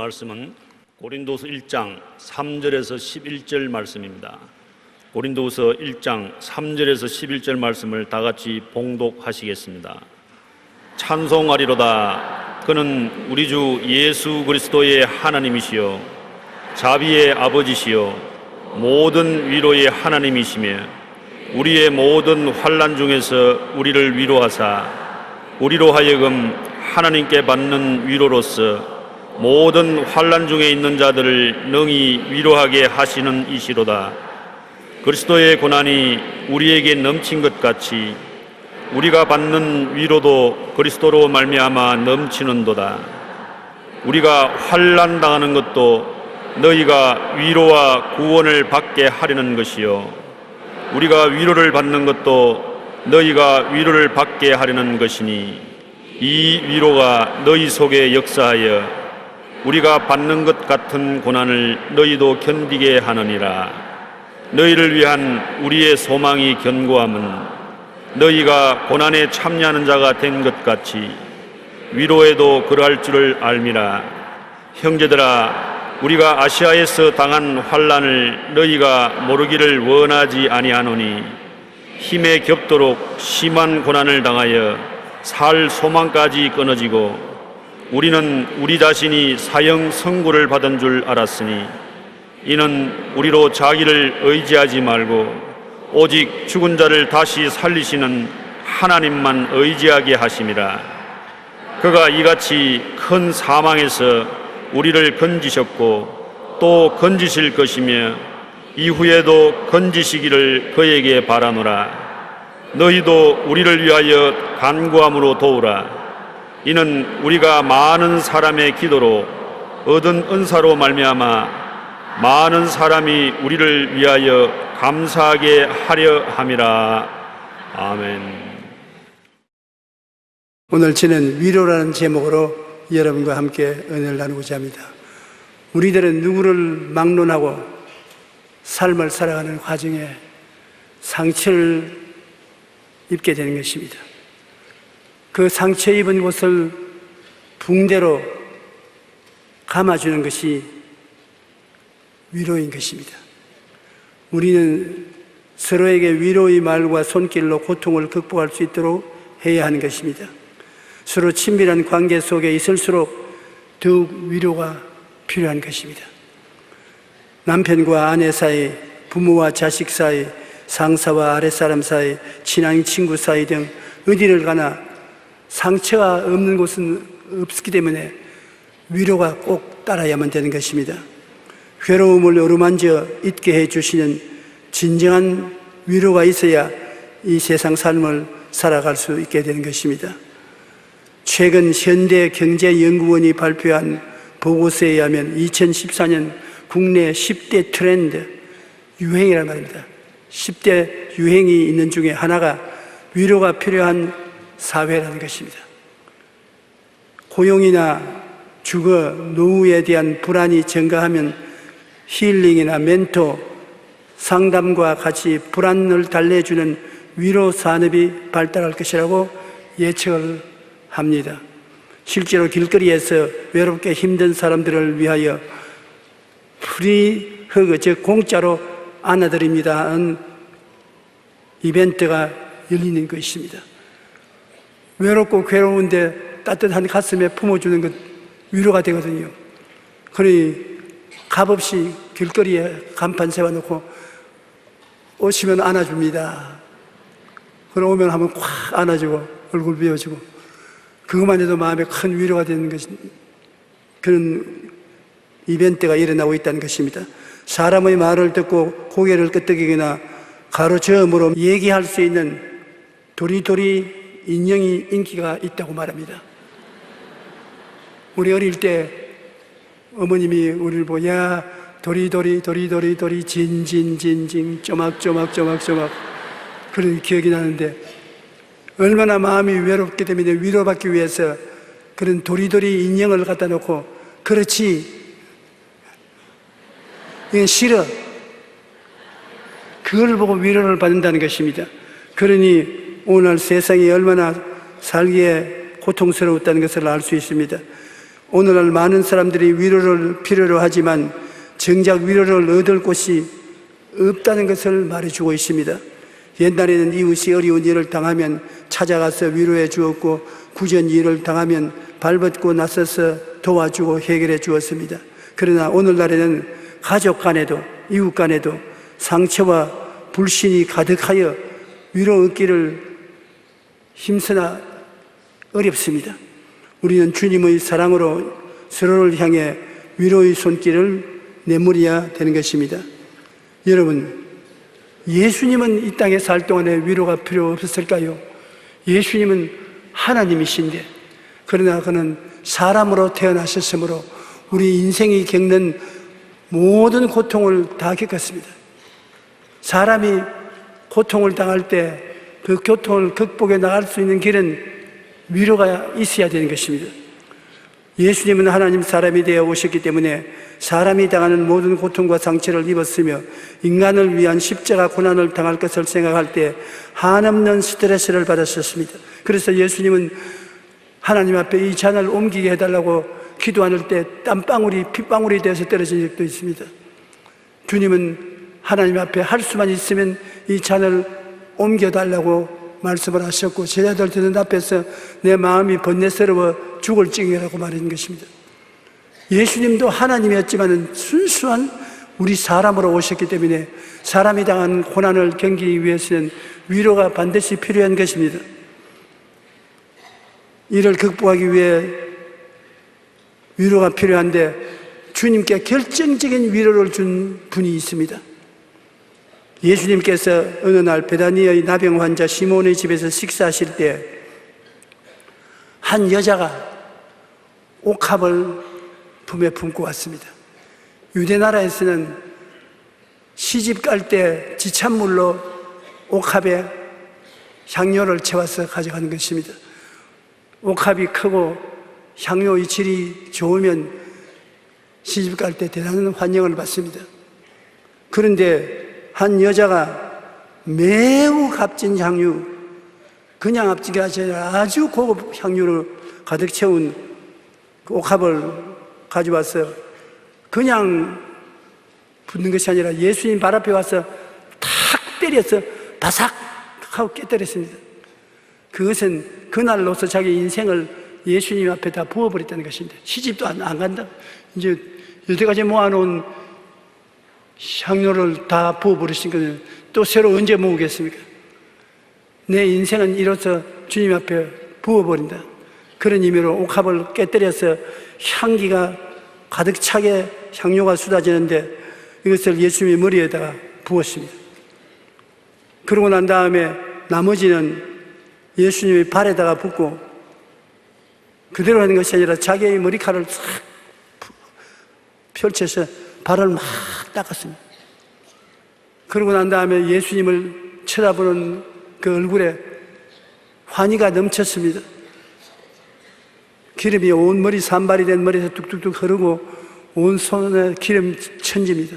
말씀은 고린도서 1장 3절에서 11절 말씀입니다. 고린도서 1장 3절에서 11절 말씀을 다 같이 봉독하시겠습니다. 찬송하리로다. 그는 우리 주 예수 그리스도의 하나님이시요 자비의 아버지시요 모든 위로의 하나님이시며 우리의 모든 환난 중에서 우리를 위로하사 우리로 하여금 하나님께 받는 위로로서 모든 환난 중에 있는 자들을 능히 위로하게 하시는 이시로다. 그리스도의 고난이 우리에게 넘친 것 같이 우리가 받는 위로도 그리스도로 말미암아 넘치는도다. 우리가 환난 당하는 것도 너희가 위로와 구원을 받게 하려는 것이요 우리가 위로를 받는 것도 너희가 위로를 받게 하려는 것이니 이 위로가 너희 속에 역사하여 우리가 받는 것 같은 고난을 너희도 견디게 하느니라. 너희를 위한 우리의 소망이 견고함은 너희가 고난에 참여하는 자가 된 것 같이 위로에도 그러할 줄을 알미라. 형제들아, 우리가 아시아에서 당한 환난을 너희가 모르기를 원하지 아니하노니 힘에 겹도록 심한 고난을 당하여 살 소망까지 끊어지고 우리는 우리 자신이 사형 선고를 받은 줄 알았으니 이는 우리로 자기를 의지하지 말고 오직 죽은 자를 다시 살리시는 하나님만 의지하게 하심이라. 그가 이같이 큰 사망에서 우리를 건지셨고 또 건지실 것이며 이후에도 건지시기를 그에게 바라노라. 너희도 우리를 위하여 간구함으로 도우라. 이는 우리가 많은 사람의 기도로 얻은 은사로 말미암아 많은 사람이 우리를 위하여 감사하게 하려 함이라. 아멘. 오늘 저는 위로라는 제목으로 여러분과 함께 은혜를 나누고자 합니다. 우리들은 누구를 막론하고 삶을 살아가는 과정에 상처를 입게 되는 것입니다. 그 상처 입은 곳을 붕대로 감아주는 것이 위로인 것입니다. 우리는 서로에게 위로의 말과 손길로 고통을 극복할 수 있도록 해야 하는 것입니다. 서로 친밀한 관계 속에 있을수록 더욱 위로가 필요한 것입니다. 남편과 아내 사이, 부모와 자식 사이, 상사와 아랫사람 사이, 친한 친구 사이 등 어디를 가나 상처가 없는 곳은 없기 때문에 위로가 꼭 따라야만 되는 것입니다. 괴로움을 어루만져 잊게 해주시는 진정한 위로가 있어야 이 세상 삶을 살아갈 수 있게 되는 것입니다. 최근 현대경제연구원이 발표한 보고서에 의하면 2014년 국내 10대 트렌드, 유행이란 말입니다. 10대 유행이 있는 중에 하나가 위로가 필요한 사회라는 것입니다. 고용이나 주거, 노후에 대한 불안이 증가하면 힐링이나 멘토, 상담과 같이 불안을 달래주는 위로 산업이 발달할 것이라고 예측을 합니다. 실제로 길거리에서 외롭게 힘든 사람들을 위하여 프리 허그, 즉 공짜로 안아드립니다 하는 이벤트가 열리는 것입니다. 외롭고 괴로운데 따뜻한 가슴에 품어주는 것 위로가 되거든요. 그러니 값없이 길거리에 간판 세워놓고 오시면 안아줍니다. 그럼 오면 한번 콱 안아주고 얼굴 비워주고 그것만 해도 마음에 큰 위로가 되는 것이 그런 이벤트가 일어나고 있다는 것입니다. 사람의 말을 듣고 고개를 끄덕이거나 가로저음으로 얘기할 수 있는 도리도리 인형이 인기가 있다고 말합니다. 우리 어릴 때 어머님이 우리를 보고 야 도리도리 진진진진 쪼막쪼막 그런 기억이 나는데 얼마나 마음이 외롭게 되면 위로받기 위해서 그런 도리도리 인형을 갖다 놓고 그렇지 이건 싫어 그걸 보고 위로를 받는다는 것입니다. 그러니 오늘 세상이 얼마나 살기에 고통스러웠다는 것을 알 수 있습니다. 오늘날 많은 사람들이 위로를 필요로 하지만 정작 위로를 얻을 곳이 없다는 것을 말해주고 있습니다. 옛날에는 이웃이 어려운 일을 당하면 찾아가서 위로해 주었고, 구전 일을 당하면 발벗고 나서서 도와주고 해결해 주었습니다. 그러나 오늘날에는 가족 간에도 이웃 간에도 상처와 불신이 가득하여 위로 얻기를 힘쓰나 어렵습니다. 우리는 주님의 사랑으로 서로를 향해 위로의 손길을 내밀어야 되는 것입니다. 여러분, 예수님은 이 땅에 살 동안에 위로가 필요 없었을까요? 예수님은 하나님이신데, 그러나 그는 사람으로 태어나셨으므로 우리 인생이 겪는 모든 고통을 다 겪었습니다. 사람이 고통을 당할 때 그 고통을 극복해 나갈 수 있는 길은 위로가 있어야 되는 것입니다. 예수님은 하나님 사람이 되어 오셨기 때문에 사람이 당하는 모든 고통과 상처를 입었으며 인간을 위한 십자가 고난을 당할 것을 생각할 때 한없는 스트레스를 받았었습니다. 그래서 예수님은 하나님 앞에 이 잔을 옮기게 해달라고 기도할 때 땀방울이 핏방울이 되어서 떨어진 적도 있습니다. 주님은 하나님 앞에 할 수만 있으면 이 잔을 옮겨달라고 말씀을 하셨고, 제자들 듣는 앞에서 내 마음이 번뇌스러워 죽을 징이라고 말하는 것입니다. 예수님도 하나님이었지만 순수한 우리 사람으로 오셨기 때문에 사람이 당한 고난을 견디기 위해서는 위로가 반드시 필요한 것입니다. 이를 극복하기 위해 위로가 필요한데 주님께 결정적인 위로를 준 분이 있습니다. 예수님께서 어느 날 베다니의 나병 환자 시몬의 집에서 식사하실 때 한 여자가 옥합을 품에 품고 왔습니다. 유대 나라에서는 시집 갈 때 지찬물로 옥합에 향료를 채워서 가져가는 것입니다. 옥합이 크고 향료의 질이 좋으면 시집 갈 때 대단한 환영을 받습니다. 그런데 한 여자가 매우 값진 향유, 그냥 값진게 아니라 아주 고급 향유를 가득 채운 그 옥합을 가져와서 그냥 붓는 것이 아니라 예수님 발 앞에 와서 탁 때려서 바삭 하고 깨뜨렸습니다. 그것은 그날로서 자기 인생을 예수님 앞에 다 부어버렸다는 것인데, 시집도 안 간다. 이제 여태까지 모아놓은 향료를 다 부어버리신 또 새로 언제 모으겠습니까? 내 인생은 이로써 주님 앞에 부어버린다. 그런 의미로 옥합을 깨뜨려서 향기가 가득 차게 향료가 쏟아지는데 이것을 예수님의 머리에다가 부었습니다. 그러고 난 다음에 나머지는 예수님의 발에다가 붓고 그대로 하는 것이 아니라 자기의 머리카락을 싹 펼쳐서 발을 막 닦았습니다. 그러고 난 다음에 예수님을 쳐다보는 그 얼굴에 환희가 넘쳤습니다. 기름이 온 머리, 산발이 된 머리에서 뚝뚝뚝 흐르고 온 손에 기름 천집니다.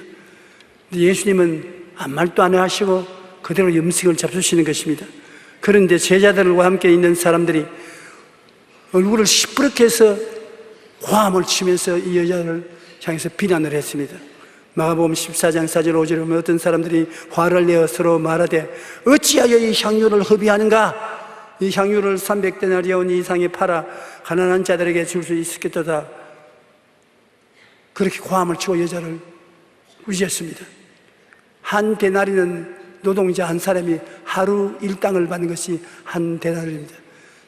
예수님은 아무 말도 안 하시고 그대로 음식을 잡수시는 것입니다. 그런데 제자들과 함께 있는 사람들이 얼굴을 시퍼렇게 해서 고함을 치면서 이 여자를 향해서 비난을 했습니다. 마가복음 14장 4절 5절에 보면 어떤 사람들이 화를 내어 서로 말하되 어찌하여 이 향유를 허비하는가? 이 향유를 300데나리온 이상에 팔아 가난한 자들에게 줄 수 있겠도다. 그렇게 고함을 치고 여자를 꾸짖었습니다. 한 데나리는 노동자 한 사람이 하루 일당을 받는 것이 한 데나리입니다.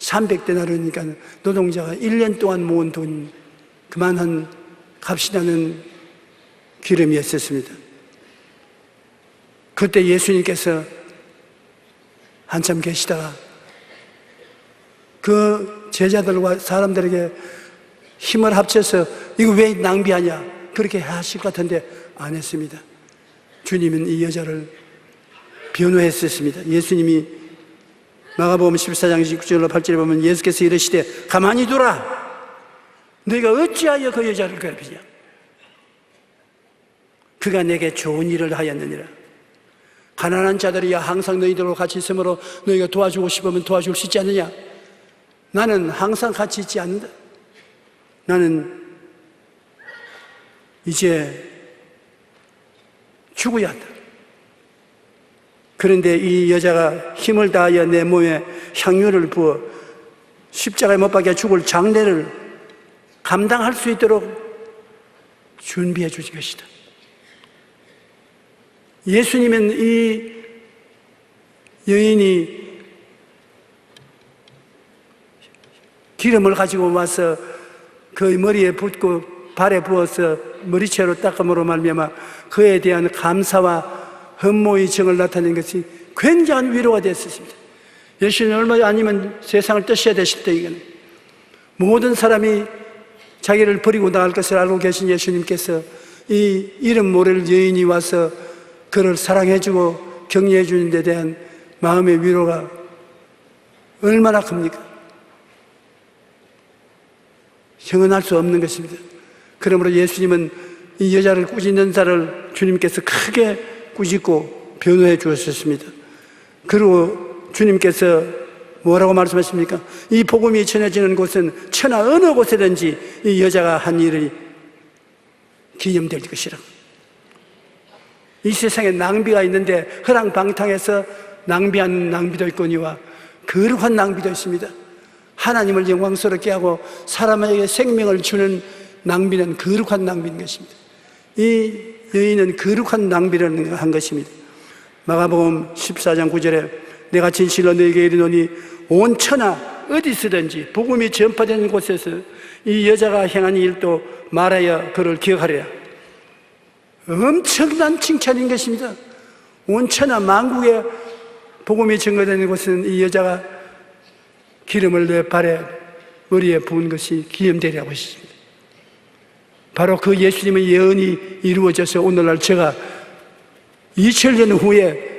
300데나리니까 노동자가 1년 동안 모은 돈, 그만한 값이 나는 기름이었습니다. 그때 예수님께서 한참 계시다가 그 제자들과 사람들에게 힘을 합쳐서 이거 왜 낭비하냐 그렇게 하실 것 같은데 안 했습니다. 주님은 이 여자를 변호했었습니다. 예수님이 마가복음 14장 19절로 8절에 보면 예수께서 이르시되 가만히 두라. 너희가 어찌하여 그 여자를 괴롭히냐? 그가 내게 좋은 일을 하였느니라. 가난한 자들이야 항상 너희들과 같이 있으므로 너희가 도와주고 싶으면 도와줄 수 있지 않느냐? 나는 항상 같이 있지 않는다. 나는 이제 죽어야 한다. 그런데 이 여자가 힘을 다하여 내 몸에 향유를 부어 십자가에 못 박혀 죽을 장례를 감당할 수 있도록 준비해 주신 것이다. 예수님은 이 여인이 기름을 가지고 와서 그의 머리에 붓고 발에 부어서 머리채로 닦음으로 말미암아 그에 대한 감사와 헌모의 정을 나타낸 것이 굉장한 위로가 되었습니다. 예수님 얼마 아니면 세상을 떠셔야 되실 때 이거는 모든 사람이 자기를 버리고 나갈 것을 알고 계신 예수님께서 이 이름 모를 여인이 와서 그를 사랑해주고 격려해 주는 데 대한 마음의 위로가 얼마나 큽니까? 형언할 수 없는 것입니다. 그러므로 예수님은 이 여자를 꾸짖는 자를 주님께서 크게 꾸짖고 변호해 주었습니다. 그리고 주님께서 뭐라고 말씀하십니까? 이 복음이 전해지는 곳은 천하 어느 곳에든지 이 여자가 한 일이 기념될 것이라. 이 세상에 낭비가 있는데 허랑방탕해서 낭비한 낭비도 있거니와 거룩한 낭비도 있습니다. 하나님을 영광스럽게 하고 사람에게 생명을 주는 낭비는 거룩한 낭비인 것입니다. 이 여인은 거룩한 낭비를 한 것입니다. 마가복음 14장 9절에 내가 진실로 너에게 이르노니 온 천하 어디서든지 복음이 전파되는 곳에서 이 여자가 행한 일도 말하여 그를 기억하리라. 엄청난 칭찬인 것입니다. 온 천하 만국에 복음이 전거되는 곳은 이 여자가 기름을 내 발에 머리에 부은 것이 기념되리라고 하십니다. 바로 그 예수님의 예언이 이루어져서 오늘날 제가 2000년 후에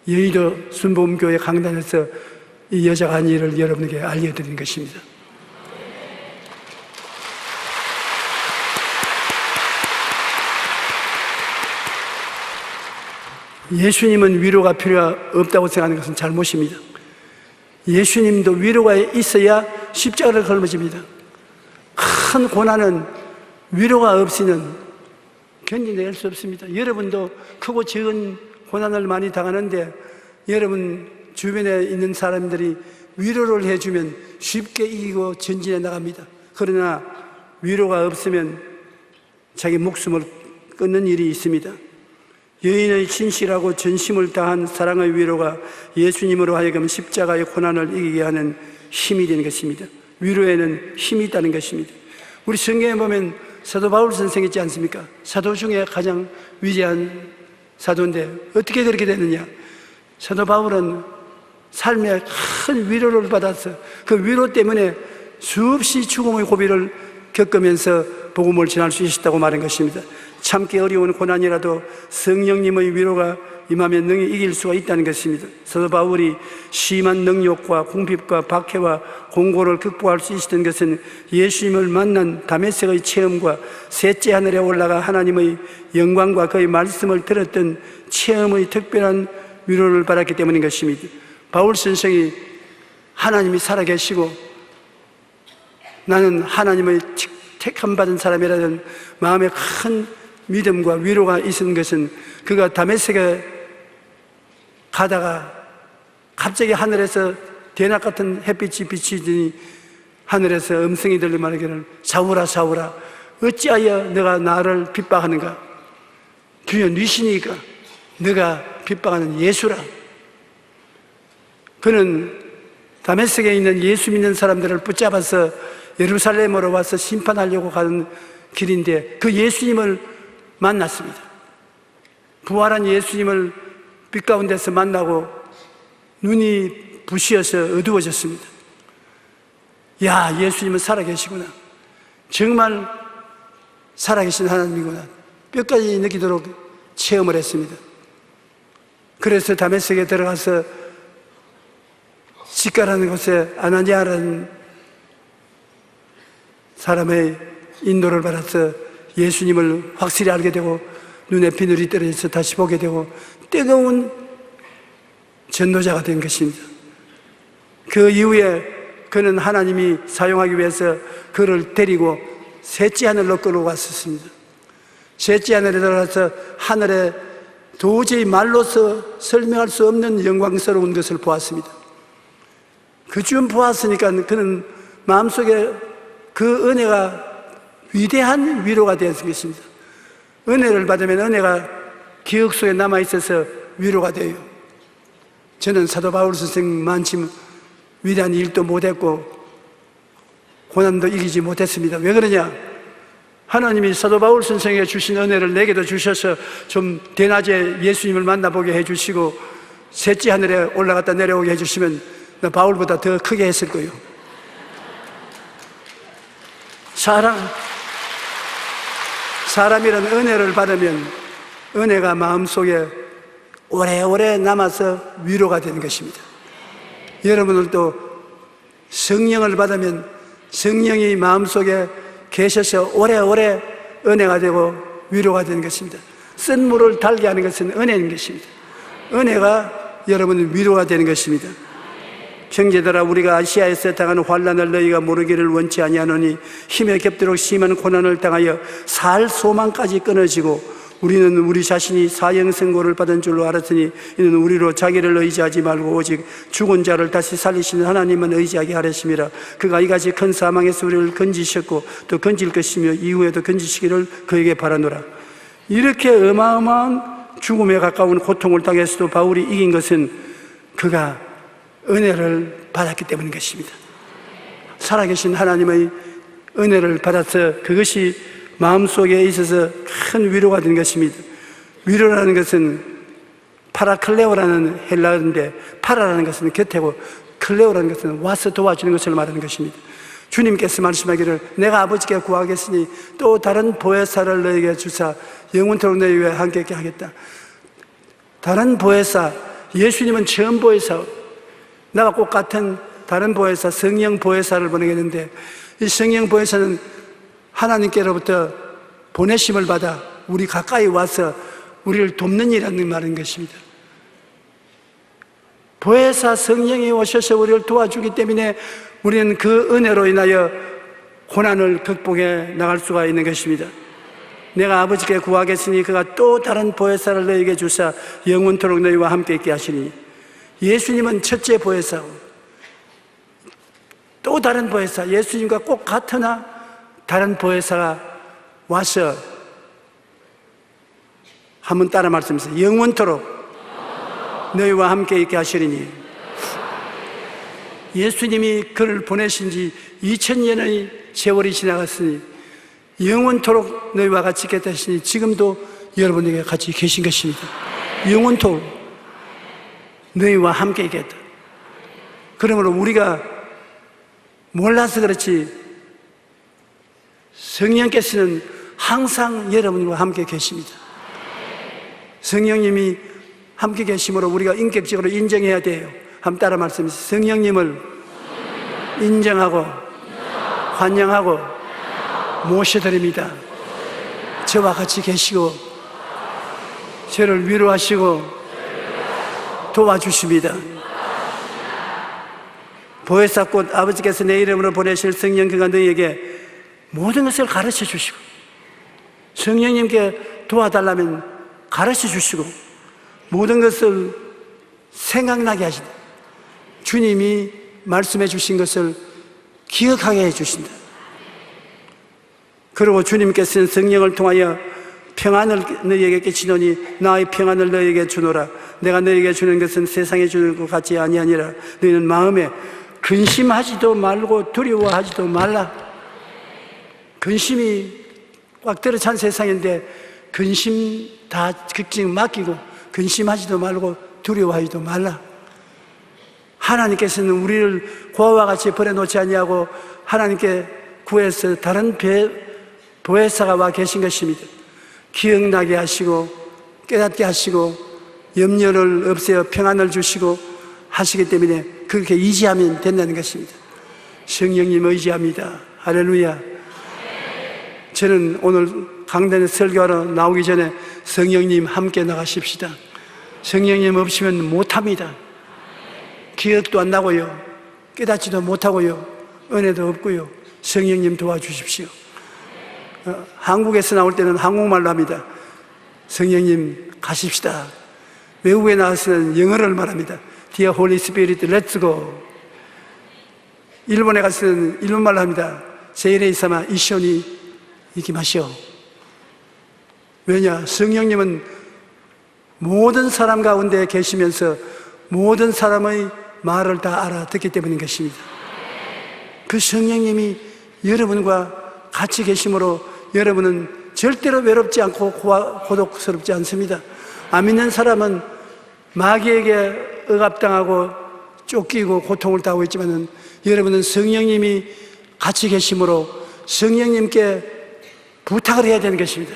여의도 순복음교회 강단에서 이 여자가 한 일을 여러분에게 알려드린 것입니다. 예수님은 위로가 필요 없다고 생각하는 것은 잘못입니다. 예수님도 위로가 있어야 십자가를 걸머집니다. 큰 고난은 위로가 없이는 견뎌낼 수 없습니다. 여러분도 크고 적은 고난을 많이 당하는데 여러분 주변에 있는 사람들이 위로를 해주면 쉽게 이기고 전진해 나갑니다. 그러나 위로가 없으면 자기 목숨을 끊는 일이 있습니다. 여인의 진실하고 전심을 다한 사랑의 위로가 예수님으로 하여금 십자가의 고난을 이기게 하는 힘이 되는 것입니다. 위로에는 힘이 있다는 것입니다. 우리 성경에 보면 사도 바울 선생이 있지 않습니까? 사도 중에 가장 위대한 사도인데 어떻게 그렇게 됐느냐? 사도 바울은 삶에 큰 위로를 받아서 그 위로 때문에 수없이 죽음의 고비를 겪으면서 복음을 전할 수 있었다고 말한 것입니다. 참기 어려운 고난이라도 성령님의 위로가 임하면 능히 이길 수가 있다는 것입니다. 사도 바울이 심한 능욕과 궁핍과 박해와 공고를 극복할 수 있었던 것은 예수님을 만난 다메섹의 체험과 셋째 하늘에 올라가 하나님의 영광과 그의 말씀을 들었던 체험의 특별한 위로를 받았기 때문인 것입니다. 바울 선생이 하나님이 살아계시고 나는 하나님의 택함 받은 사람이라는 마음에 큰 믿음과 위로가 있은 것은 그가 다메섹에 가다가 갑자기 하늘에서 대낮 같은 햇빛이 비치더니 하늘에서 음성이 들려 말하기를 사울아 사울아 어찌하여 너가 나를 핍박하는가? 주여 니시니까 너가 핍박하는 예수라. 그는 다메섹에 있는 예수 믿는 사람들을 붙잡아서 예루살렘으로 와서 심판하려고 가는 길인데 그 예수님을 만났습니다. 부활한 예수님을 빛 가운데서 만나고 눈이 부시어서 어두워졌습니다. 야, 예수님은 살아계시구나. 정말 살아계신 하나님이구나. 뼈까지 느끼도록 체험을 했습니다. 그래서 다메섹에 들어가서 시가라는 곳에 아나니아라는 사람의 인도를 받아서 예수님을 확실히 알게 되고 눈에 비늘이 떨어져서 다시 보게 되고 뜨거운 전도자가 된 것입니다. 그 이후에 그는 하나님이 사용하기 위해서 그를 데리고 셋째 하늘로 끌어갔었습니다. 셋째 하늘에 들어가서 하늘에 도저히 말로서 설명할 수 없는 영광스러운 것을 보았습니다. 그쯤 보았으니까 그는 마음속에 그 은혜가 위대한 위로가 되었습니다. 은혜를 받으면 은혜가 기억 속에 남아있어서 위로가 돼요. 저는 사도 바울 선생만큼 위대한 일도 못했고 고난도 이기지 못했습니다. 왜 그러냐? 하나님이 사도 바울 선생에게 주신 은혜를 내게도 주셔서 좀 대낮에 예수님을 만나보게 해주시고 셋째 하늘에 올라갔다 내려오게 해주시면 나 바울보다 더 크게 했을 거예요. 사람이란 은혜를 받으면 은혜가 마음속에 오래오래 남아서 위로가 되는 것입니다. 여러분들도 성령을 받으면 성령이 마음속에 계셔서 오래오래 은혜가 되고 위로가 되는 것입니다. 쓴 물을 달게 하는 것은 은혜인 것입니다. 은혜가 여러분의 위로가 되는 것입니다. 형제들아, 우리가 아시아에서 당하는 환난을 너희가 모르기를 원치 아니하노니 힘에 겹도록 심한 고난을 당하여 살 소망까지 끊어지고 우리는 우리 자신이 사형선고를 받은 줄로 알았으니 이는 우리로 자기를 의지하지 말고 오직 죽은 자를 다시 살리시는 하나님만 의지하게 하랬습니다. 그가 이같이 큰 사망에서 우리를 건지셨고 또 건질 것이며 이후에도 건지시기를 그에게 바라노라. 이렇게 어마어마한 죽음에 가까운 고통을 당해서도 바울이 이긴 것은 그가 은혜를 받았기 때문인 것입니다. 살아계신 하나님의 은혜를 받아서 그것이 마음속에 있어서 큰 위로가 된 것입니다. 위로라는 것은 파라클레오라는 헬라어인데 파라라는 것은 곁에고 클레오라는 것은 와서 도와주는 것을 말하는 것입니다. 주님께서 말씀하기를 내가 아버지께 구하겠으니 또 다른 보혜사를 너에게 주사 영원토록 너희와 함께 있게 하겠다. 다른 보혜사, 예수님은 처음 보혜사, 나와 꼭 같은 다른 보혜사, 성령 보혜사를 보내겠는데 이 성령 보혜사는 하나님께로부터 보내심을 받아 우리 가까이 와서 우리를 돕는 일이라는 말인 것입니다. 보혜사 성령이 오셔서 우리를 도와주기 때문에 우리는 그 은혜로 인하여 고난을 극복해 나갈 수가 있는 것입니다. 내가 아버지께 구하겠으니 그가 또 다른 보혜사를 너희에게 주사 영원토록 너희와 함께 있게 하시니 예수님은 첫째 보혜사고 또 다른 보혜사, 예수님과 꼭 같으나 다른 보혜사가 와서 한번 따라 말씀하세요. 영원토록 너희와 함께 있게 하시리니 예수님이 그를 보내신 지 2000년의 세월이 지나갔으니 영원토록 너희와 같이 있겠다 하시니 지금도 여러분에게 같이 계신 것입니다. 영원토록 너희와 함께 있겠다. 그러므로 우리가 몰라서 그렇지 성령께서는 항상 여러분과 함께 계십니다. 성령님이 함께 계심으로 우리가 인격적으로 인정해야 돼요. 한번 따라 말씀하세요. 성령님을 인정하고 환영하고 모셔드립니다. 저와 같이 계시고 저를 위로하시고 도와주십니다. 보혜사 곧 아버지께서 내 이름으로 보내실 성령 그가 너희에게 모든 것을 가르쳐 주시고 성령님께 도와달라면 가르쳐 주시고 모든 것을 생각나게 하신다. 주님이 말씀해 주신 것을 기억하게 해 주신다. 그리고 주님께서는 성령을 통하여 평안을 너희에게 끼치노니 나의 평안을 너희에게 주노라. 내가 너희에게 주는 것은 세상에 주는 것 같지 아니하니라. 너희는 마음에 근심하지도 말고 두려워하지도 말라. 근심이 꽉 들어찬 세상인데 근심 다 걱정 맡기고 근심하지도 말고 두려워하지도 말라. 하나님께서는 우리를 고아와 같이 버려놓지 아니하고 하나님께 구해서 다른 보혜사가 와 계신 것입니다. 기억나게 하시고 깨닫게 하시고 염려를 없애어 평안을 주시고 하시기 때문에 그렇게 의지하면 된다는 것입니다. 성령님 의지합니다. 할렐루야. 저는 오늘 강단에 설교하러 나오기 전에 성령님 함께 나가십시다. 성령님 없이면 못합니다. 기억도 안 나고요. 깨닫지도 못하고요. 은혜도 없고요. 성령님 도와주십시오. 한국에서 나올 때는 한국말로 합니다. 성령님 가십시다. 외국에 나와서는 영어를 말합니다. Dear Holy Spirit, let's go. 일본에 가서는 일본말로 합니다. 세이레이사마 이쇼니 이기마시오. 왜냐? 성령님은 모든 사람 가운데 계시면서 모든 사람의 말을 다 알아듣기 때문인 것입니다. 그 성령님이 여러분과 같이 계심으로 여러분은 절대로 외롭지 않고 고독스럽지 않습니다. 안 믿는 사람은 마귀에게 억압당하고 쫓기고 고통을 당하고 있지만 여러분은 성령님이 같이 계심으로 성령님께 부탁을 해야 되는 것입니다.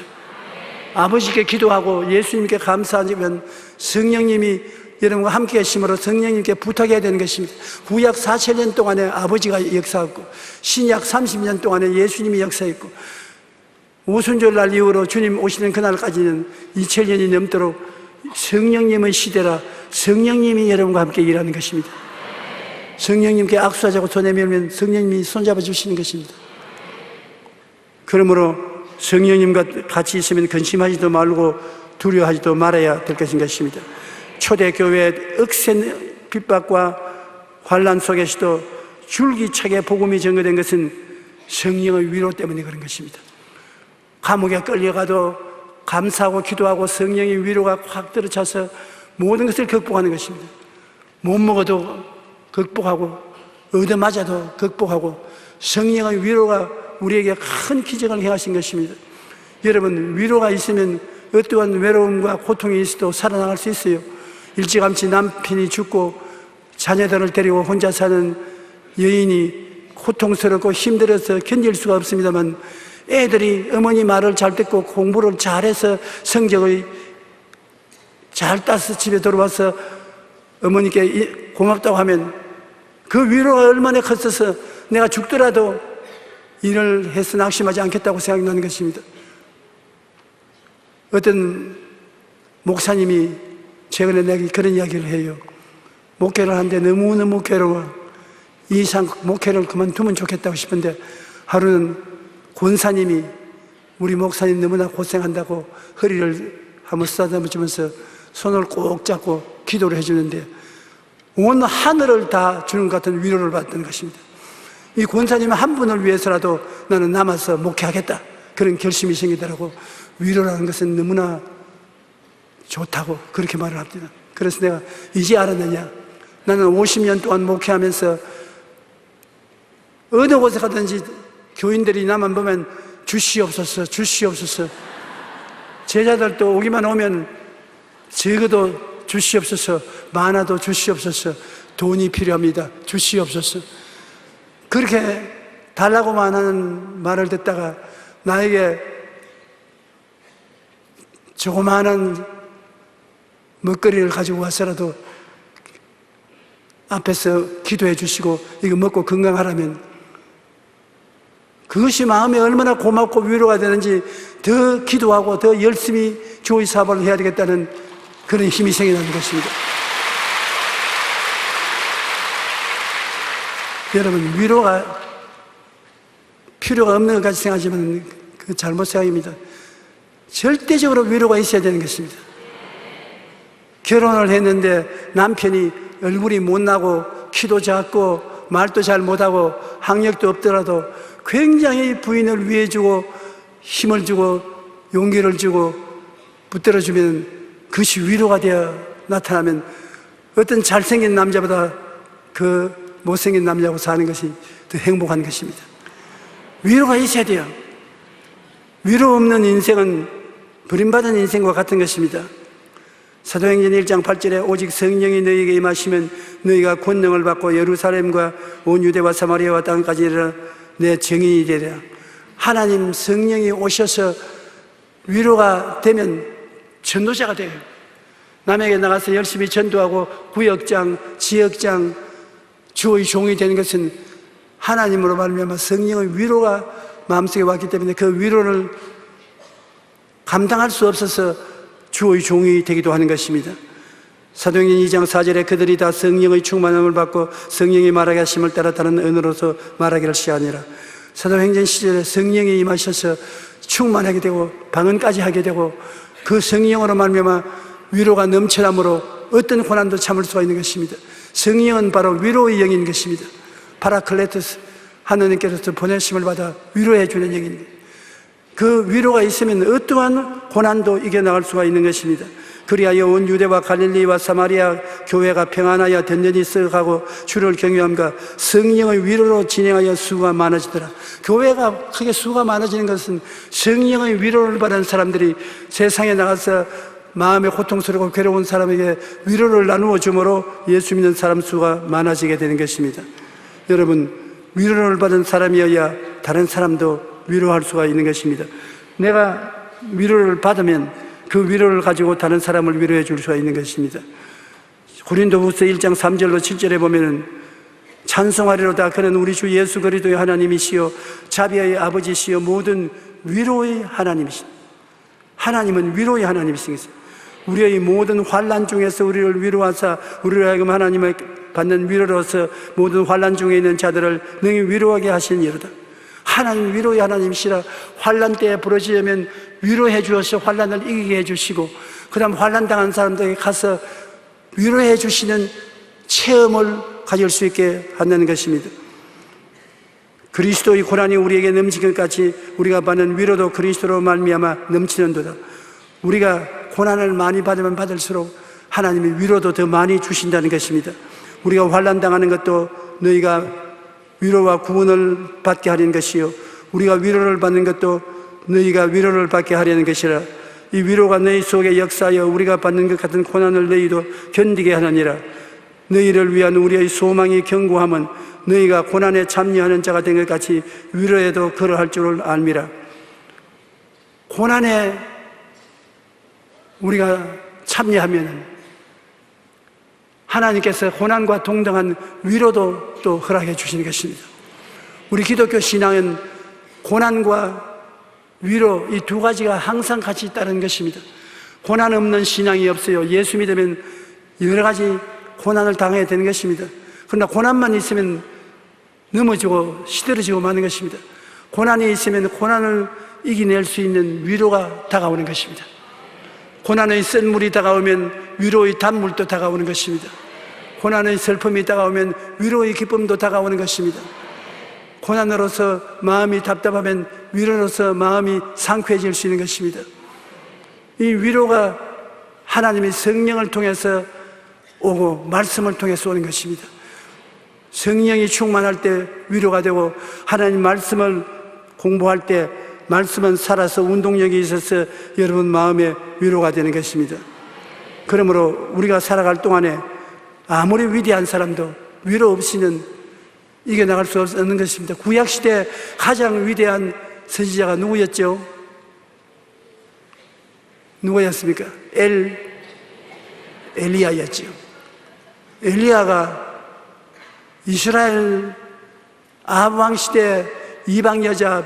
아버지께 기도하고 예수님께 감사하면 성령님이 여러분과 함께 계심으로 성령님께 부탁해야 되는 것입니다. 구약 4,000년 동안에 아버지가 역사했고 신약 30년 동안에 예수님이 역사했고 오순절날 이후로 주님 오시는 그날까지는 2000년이 넘도록 성령님의 시대라 성령님이 여러분과 함께 일하는 것입니다. 성령님께 악수하자고 손에 밀면 성령님이 손잡아 주시는 것입니다. 그러므로 성령님과 같이 있으면 근심하지도 말고 두려워하지도 말아야 될 것입니다. 초대교회 억센 핍박과 환난 속에서도 줄기차게 복음이 전거된 것은 성령의 위로 때문에 그런 것입니다. 감옥에 끌려가도 감사하고 기도하고 성령의 위로가 확 들어차서 모든 것을 극복하는 것입니다. 못 먹어도 극복하고 얻어맞아도 극복하고 성령의 위로가 우리에게 큰 기적을 행하신 것입니다. 여러분, 위로가 있으면 어떠한 외로움과 고통이 있어도 살아나갈 수 있어요. 일찌감치 남편이 죽고 자녀들을 데리고 혼자 사는 여인이 고통스럽고 힘들어서 견딜 수가 없습니다만 애들이 어머니 말을 잘 듣고 공부를 잘해서 성적을 잘 따서 집에 들어와서 어머니께 고맙다고 하면 그 위로가 얼마나 컸어서 내가 죽더라도 일을 해서 낙심하지 않겠다고 생각나는 것입니다. 어떤 목사님이 최근에 내게 그런 이야기를 해요. 목회를 하는데 너무너무 괴로워. 이 이상 목회를 그만두면 좋겠다고 싶은데 하루는 권사님이 우리 목사님 너무나 고생한다고 허리를 한번 쓰다듬어주면서 손을 꼭 잡고 기도를 해주는데 온 하늘을 다 주는 것 같은 위로를 받던 것입니다. 이 권사님 한 분을 위해서라도 나는 남아서 목회하겠다 그런 결심이 생기더라고. 위로라는 것은 너무나 좋다고 그렇게 말을 합니다. 그래서 내가 이제 알았느냐, 나는 50년 동안 목회하면서 어느 곳에 가든지 교인들이 나만 보면 주시옵소서 주시옵소서, 제자들도 오기만 오면 적어도 주시옵소서, 많아도 주시옵소서, 돈이 필요합니다 주시옵소서, 그렇게 달라고만 하는 말을 듣다가 나에게 조그마한 먹거리를 가지고 와서라도 앞에서 기도해 주시고 이거 먹고 건강하라면 그것이 마음에 얼마나 고맙고 위로가 되는지 더 기도하고 더 열심히 교회 사업을 해야 되겠다는 그런 힘이 생겨나는 것입니다. 여러분, 위로가 필요가 없는 것 같이 생각하지만 그 잘못 생각입니다. 절대적으로 위로가 있어야 되는 것입니다. 결혼을 했는데 남편이 얼굴이 못나고 키도 작고 말도 잘 못하고 학력도 없더라도 굉장히 부인을 위해주고 힘을 주고 용기를 주고 붙들어주면 그것이 위로가 되어 나타나면 어떤 잘생긴 남자보다 그 못생긴 남자하고 사는 것이 더 행복한 것입니다. 위로가 있어야 돼요. 위로 없는 인생은 버림받은 인생과 같은 것입니다. 사도행전 1장 8절에 오직 성령이 너희에게 임하시면 너희가 권능을 받고 예루살렘과 온 유대와 사마리아와 땅까지 이르러 내 증인이 되리라. 하나님 성령이 오셔서 위로가 되면 전도자가 돼요. 남에게 나가서 열심히 전도하고 구역장, 지역장, 주의 종이 되는 것은 하나님으로 말미암아 성령의 위로가 마음속에 왔기 때문에 그 위로를 감당할 수 없어서 주의 종이 되기도 하는 것입니다. 사도행전 2장 4절에 그들이 다 성령의 충만함을 받고 성령이 말하게 하심을 따라 다른 언어로서 말하기를 시하니라. 사도행전 시절에 성령이 임하셔서 충만하게 되고 방언까지 하게 되고 그 성령으로 말미암아 위로가 넘쳐남으로 어떤 고난도 참을 수가 있는 것입니다. 성령은 바로 위로의 영인 것입니다. 파라클레토스, 하느님께서 보내심을 받아 위로해 주는 영입니다. 그 위로가 있으면 어떠한 고난도 이겨나갈 수가 있는 것입니다. 그리하여 온 유대와 갈릴리와 사마리아 교회가 평안하여 든든히 썩어가고 주를 경외함과 성령의 위로로 진행하여 수가 많아지더라. 교회가 크게 수가 많아지는 것은 성령의 위로를 받은 사람들이 세상에 나가서 마음에 고통스럽고 괴로운 사람에게 위로를 나누어 주므로 예수 믿는 사람 수가 많아지게 되는 것입니다. 여러분, 위로를 받은 사람이어야 다른 사람도 위로할 수가 있는 것입니다. 내가 위로를 받으면 그 위로를 가지고 다른 사람을 위로해 줄 수가 있는 것입니다. 고린도후서 1장 3절로 7절에 보면은 찬송하리로다 그는 우리 주 예수 그리스도의 하나님이시요 자비의 아버지시요 모든 위로의 하나님이시다. 하나님은 위로의 하나님이시겠어요. 우리의 모든 환난 중에서 우리를 위로하사 우리를 하여금 하나님의 받는 위로로서 모든 환난 중에 있는 자들을 능히 위로하게 하시니로다. 하나님 위로의 하나님이시라. 환난 때에 부러지려면 위로해 주어서 환난을 이기게 해주시고 그 다음 환난 당한 사람들에게 가서 위로해 주시는 체험을 가질 수 있게 한다는 것입니다. 그리스도의 고난이 우리에게 넘치는 것 같이 우리가 받는 위로도 그리스도로 말미암아 넘치는도다. 우리가 고난을 많이 받으면 받을수록 하나님이 위로도 더 많이 주신다는 것입니다. 우리가 환난 당하는 것도 너희가 위로와 구원을 받게 하려는 것이요 우리가 위로를 받는 것도 너희가 위로를 받게 하려는 것이라. 이 위로가 너희 속에 역사하여 우리가 받는 것 같은 고난을 너희도 견디게 하느니라. 너희를 위한 우리의 소망이 견고함은 너희가 고난에 참여하는 자가 된 것 같이 위로에도 그러할 줄을 알미라. 고난에 우리가 참여하면 하나님께서 고난과 동등한 위로도 또 허락해 주시는 것입니다. 우리 기독교 신앙은 고난과 위로 이 두 가지가 항상 같이 있다는 것입니다. 고난 없는 신앙이 없어요. 예수 믿으면 여러 가지 고난을 당해야 되는 것입니다. 그러나 고난만 있으면 넘어지고 시들어지고 마는 것입니다. 고난이 있으면 고난을 이겨낼 수 있는 위로가 다가오는 것입니다. 고난의 쓴 물이 다가오면 위로의 단물도 다가오는 것입니다. 고난의 슬픔이 다가오면 위로의 기쁨도 다가오는 것입니다. 고난으로서 마음이 답답하면 위로로서 마음이 상쾌해질 수 있는 것입니다. 이 위로가 하나님의 성령을 통해서 오고 말씀을 통해서 오는 것입니다. 성령이 충만할 때 위로가 되고 하나님 말씀을 공부할 때 말씀은 살아서 운동력이 있어서 여러분 마음에 위로가 되는 것입니다. 그러므로 우리가 살아갈 동안에 아무리 위대한 사람도 위로 없이는 이겨나갈 수 없는 것입니다. 구약시대 가장 위대한 선지자가 누구였죠? 누구였습니까? 엘리야였죠. 엘리야가 이스라엘 아합 왕 시대 이방 여자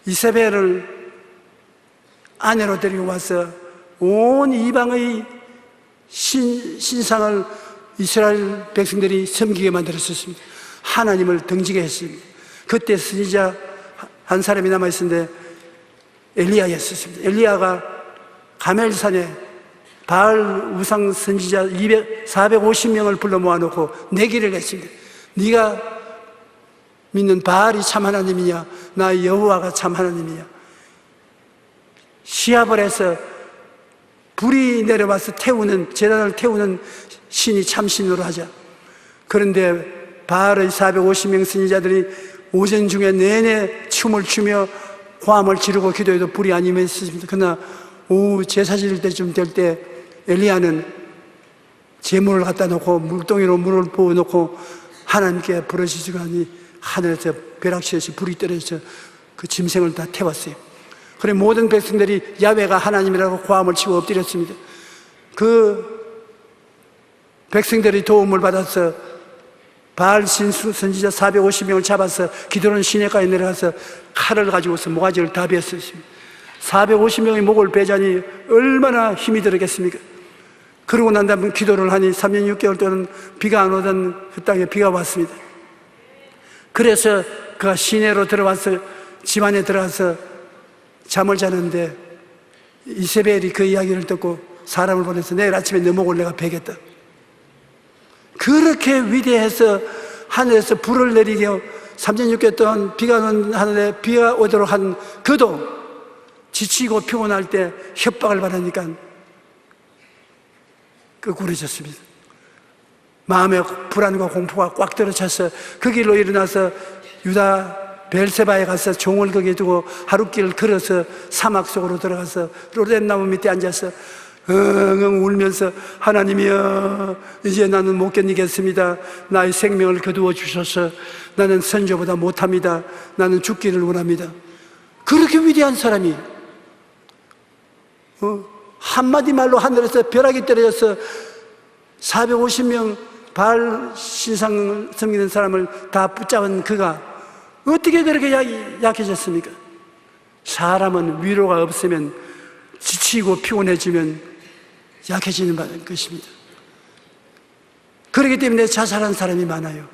이세벨을 아내로 데리고 와서 온 이방의 신상을 이스라엘 백성들이 섬기게 만들었습니다. 하나님을 등지게 했습니다. 그때 선지자 한 사람이 남아있었는데 엘리야였습니다. 엘리야가 가멜산에 바알 우상 선지자 450명을 불러 모아놓고 내기를 했습니다. 네가 믿는 바알이 참 하나님이냐 나 여호와가 참 하나님이냐. 시합을 해서 불이 내려와서 태우는 제단을 태우는 신이 참신으로 하자. 그런데 바알의 450명 선지자들이 오전 중에 내내 춤을 추며 화음을 지르고 기도해도 불이 안 임했습니다. 그러나 오후 제사 지을 때쯤 될 때 엘리야는 제물을 갖다 놓고 물동이로 물을 부어놓고 하나님께 부르짖으고 하니 하늘에서 벼락치듯이 불이 떨어져서 그 짐승을 다 태웠어요. 그래 모든 백성들이 야훼가 하나님이라고 고함을 치고 엎드렸습니다. 그 백성들이 도움을 받아서 바알 신수 선지자 450명을 잡아서 기드론 시내가에 내려가서 칼을 가지고서 모가지를 다 베었습니다. 450명의 목을 베자니 얼마나 힘이 들었겠습니까? 그러고 난 다음에 기도를 하니 3년 6개월 동안 비가 안 오던 그 땅에 비가 왔습니다. 그래서 그가 시내로 들어와서 집안에 들어가서 잠을 자는데 이세벨이 그 이야기를 듣고 사람을 보내서 내일 아침에 너 목을 내가 베겠다. 그렇게 위대해서 하늘에서 불을 내리게 3년 6개월 동안 비가 오는 하늘에 비가 오도록 한 그도 지치고 피곤할 때 협박을 받으니까 끄꾸러졌습니다. 마음에 불안과 공포가 꽉 들어차서 그 길로 일어나서 유다 벨세바에 가서 종을 거기에 두고 하룻길을 걸어서 사막 속으로 들어가서 로뎀나무 밑에 앉아서 엉엉 울면서 하나님이여 이제 나는 못 견디겠습니다. 나의 생명을 거두어 주셔서 나는 선조보다 못합니다. 나는 죽기를 원합니다. 그렇게 위대한 사람이 한마디 말로 하늘에서 벼락이 떨어져서 450명 바알 신상을 섬기는 사람을 다 붙잡은 그가 어떻게 그렇게 약해졌습니까? 사람은 위로가 없으면 지치고 피곤해지면 약해지는 것입니다. 그렇기 때문에 자살한 사람이 많아요.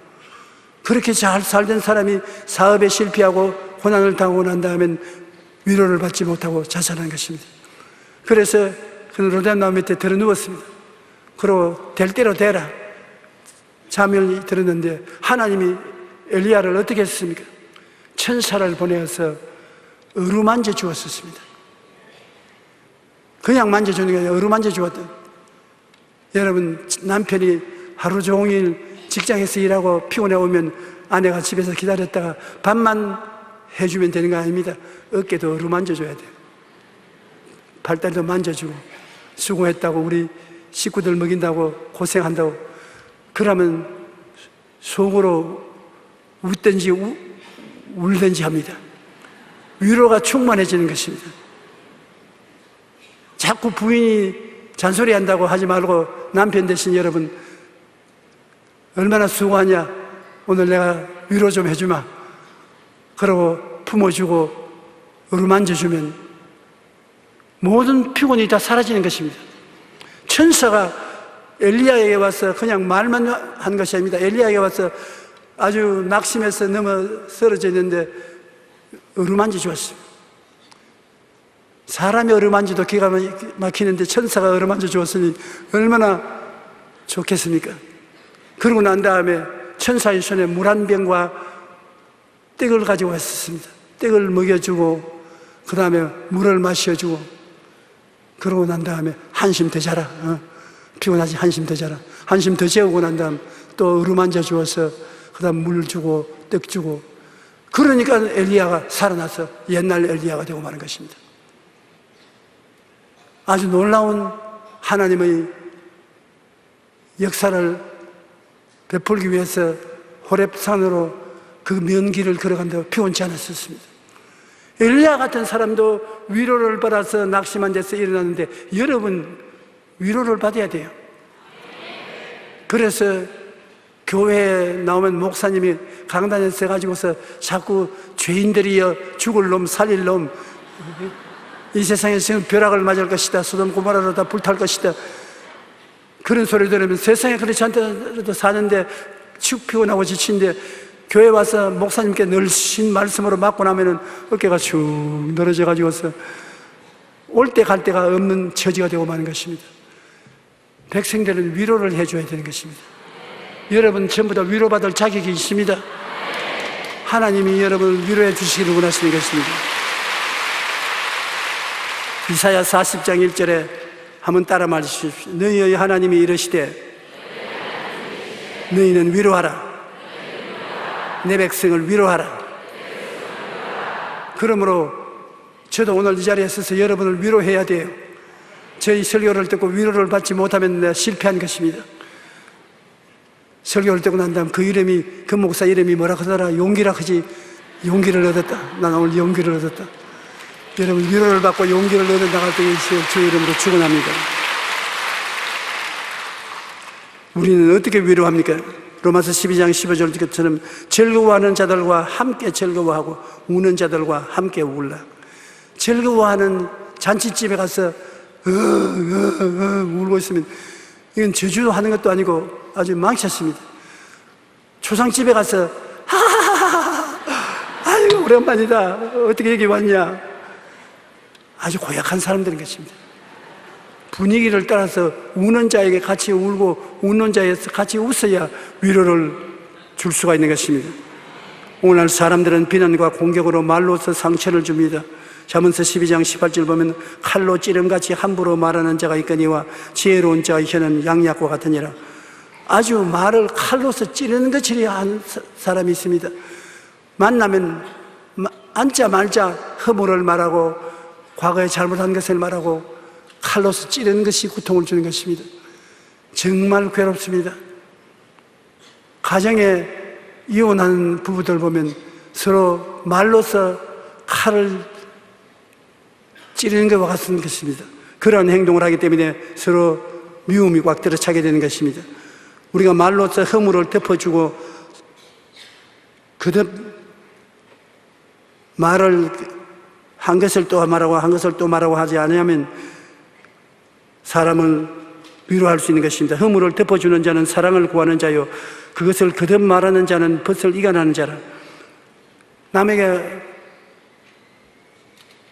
그렇게 잘 살던 사람이 사업에 실패하고 고난을 당하고 난 다음엔 위로를 받지 못하고 자살한 것입니다. 그래서 그는 로뎀나무 밑에 들어 누웠습니다. 그리고 될 대로 되라 잠을 들었는데 하나님이 엘리야를 어떻게 했습니까? 천사를 보내어서 어루만져 주었습니다. 그냥 만져주는 게 아니라 어루만져 주었던. 여러분, 남편이 하루 종일 직장에서 일하고 피곤해 오면 아내가 집에서 기다렸다가 밥만 해주면 되는 거 아닙니다. 어깨도 어루만져 줘야 돼요. 발달도 만져주고 수고했다고 우리 식구들 먹인다고 고생한다고 그러면 속으로 웃든지 울든지 합니다. 위로가 충만해지는 것입니다. 자꾸 부인이 잔소리한다고 하지 말고 남편 대신 여러분 얼마나 수고하냐 오늘 내가 위로 좀 해주마 그러고 품어주고 어루만져주면 모든 피곤이 다 사라지는 것입니다. 천사가 엘리야에게 와서 그냥 말만 한 것이 아닙니다. 엘리야에게 와서 아주 낙심해서 넘어 쓰러져 있는데 어루만져 주었습니다. 사람이 어루만져도 기가 막히는데 천사가 어루만져 주었으니 얼마나 좋겠습니까? 그러고 난 다음에 천사의 손에 물 한 병과 떡을 가지고 왔었습니다. 떡을 먹여주고 그 다음에 물을 마셔주고 그러고 난 다음에 한심 더 자라 피곤하지 한심 더 자라 한심 더 재우고 난 다음 또 어루만져 주어서 그 다음 물 주고 떡 주고 그러니까 엘리야가 살아나서 옛날 엘리야가 되고 마는 것입니다. 아주 놀라운 하나님의 역사를 베풀기 위해서 호렙산으로 그 먼 길을 걸어간다고 피곤치 않았었습니다. 엘리야 같은 사람도 위로를 받아서 낙심한 데서 일어났는데 여러분 위로를 받아야 돼요. 그래서 교회에 나오면 목사님이 강단에 서가지고서 자꾸 죄인들이여 죽을 놈 살릴 놈 이 세상에 지금 벼락을 맞을 것이다 소돔 고모라로 다 불탈 것이다 그런 소리 들으면 세상에 그렇지 않더라도 사는데 축 피곤하고 지친데 교회 와서 목사님께 늘씬 말씀으로 맞고 나면은 어깨가 축 늘어져 가지고서 올 때 갈 데가 없는 처지가 되고 마는 것입니다. 백성들은 위로를 해줘야 되는 것입니다. 여러분 전부 다 위로받을 자격이 있습니다. 하나님이 여러분을 위로해 주시기를 원하시는 것입니다. 이사야 40장 1절에 한번 따라 말해주십시오. 너희의 하나님이 이르시되 너희는 위로하라. 내 백성을 위로하라. 그러므로 저도 오늘 이 자리에 서서 여러분을 위로해야 돼요. 저희 설교를 듣고 위로를 받지 못하면 내가 실패한 것입니다. 설교를 듣고 난 다음 그 목사 이름이 뭐라 하더라? 용기라 하지. 용기를 얻었다. 난 오늘 용기를 얻었다. 여러분 위로를 받고 용기를 얻어 나갈 때 주 이름으로 축원합니다. 우리는 어떻게 위로합니까? 로마서 12장 15절처럼 즐거워하는 자들과 함께 즐거워하고 우는 자들과 함께 울라. 즐거워하는 잔치집에 가서 울고 있으면 이건 저주도 하는 것도 아니고 아주 망쳤습니다. 초상집에 가서 하하하하, 아이고 오랜만이다, 어떻게 여기 왔냐, 아주 고약한 사람들인 것입니다. 분위기를 따라서 우는 자에게 같이 울고 웃는 자에서 같이 웃어야 위로를 줄 수가 있는 것입니다. 오늘날 사람들은 비난과 공격으로 말로서 상처를 줍니다. 잠언서 12장 18절 보면 칼로 찌름같이 함부로 말하는 자가 있거니와 지혜로운 자의 혀는 양약과 같으니라. 아주 말을 칼로서 찌르는 것처럼 한 사람이 있습니다. 만나면 앉자 말자 허물을 말하고 과거에 잘못한 것을 말하고 칼로서 찌르는 것이 고통을 주는 것입니다. 정말 괴롭습니다. 가정에 이혼하는 부부들 보면 서로 말로서 칼을 찌르는 것과 같은 것입니다. 그러한 행동을 하기 때문에 서로 미움이 꽉 들어차게 되는 것입니다. 우리가 말로써 허물을 덮어주고 그듭 말을 한 것을 또 말하고 한 것을 또 말하고 하지 않으면 사람을 위로할 수 있는 것입니다. 허물을 덮어주는 자는 사랑을 구하는 자요, 그것을 거듭 말하는 자는 벗을 이겨나는 자라. 남에게